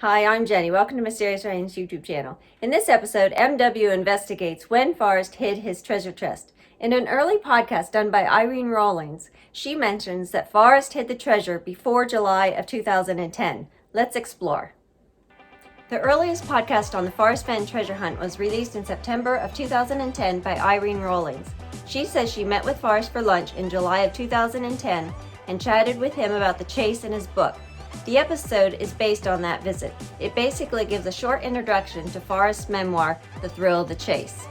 Hi, I'm Jenny. Welcome to Mysterious Writings YouTube channel. In this episode, MW investigates when Forrest hid his treasure chest. In an early podcast done by Irene Rawlings, she mentions that Forrest hid the treasure before July of 2010. Let's explore. The earliest podcast on the Forrest Fenn treasure hunt was released in September of 2010 by Irene Rawlings. She says she met with Forrest for lunch in July of 2010 and chatted with him about the chase and his book. The episode is based on that visit. It basically gives a short introduction to Forrest's memoir, The Thrill of the Chase.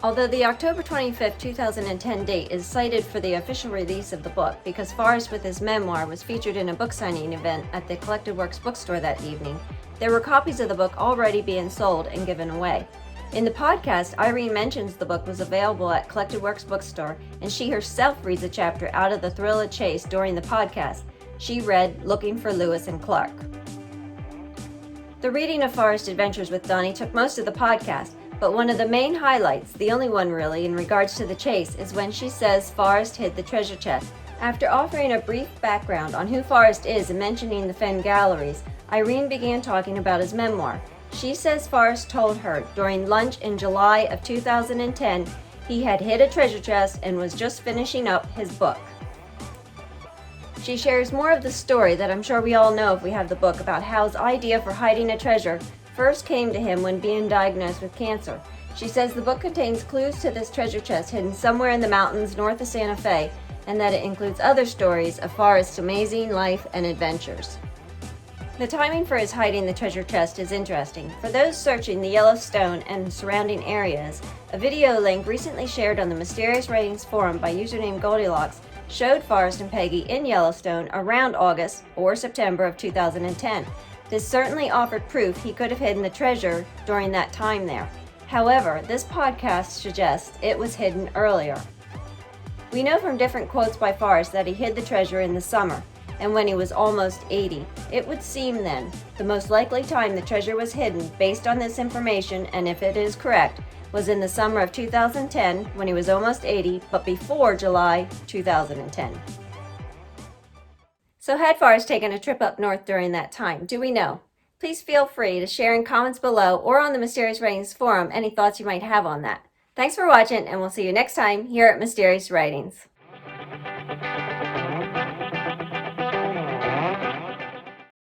Although the October 25, 2010 date is cited for the official release of the book because Forrest with his memoir was featured in a book signing event at the Collected Works bookstore that evening, there were copies of the book already being sold and given away. In the podcast, Irene mentions the book was available at Collected Works bookstore, and she herself reads a chapter out of The Thrill of the Chase during the podcast. She read Looking for Lewis and Clark. The reading of Forrest's adventures with Donnie took most of the podcast, but one of the main highlights, the only one really in regards to the chase, is when she says Forrest hid the treasure chest. After offering a brief background on who Forrest is and mentioning the Fenn galleries, Irene began talking about his memoir. She says Forrest told her during lunch in July of 2010 he had hid a treasure chest and was just finishing up his book. She shares more of the story that I'm sure we all know if we have the book about how his idea for hiding a treasure first came to him when being diagnosed with cancer. She says the book contains clues to this treasure chest hidden somewhere in the mountains north of Santa Fe, and that it includes other stories of Forrest's amazing life and adventures. The timing for his hiding the treasure chest is interesting. For those searching the Yellowstone and surrounding areas, a video link recently shared on the Mysterious Writings forum by username Goldilocks showed Forrest and Peggy in Yellowstone around August or September of 2010. This certainly offered proof he could have hidden the treasure during that time there. However, this podcast suggests it was hidden earlier. We know from different quotes by Forrest that he hid the treasure in the summer, and when he was almost 80. It would seem then the most likely time the treasure was hidden, based on this information, and if it is correct, was in the summer of 2010 when he was almost 80, but before July 2010. So had Forrest taken a trip up north during that time? Do we know? Please feel free to share in comments below or on the Mysterious Writings forum any thoughts you might have on that. Thanks for watching, and we'll see you next time here at Mysterious Writings.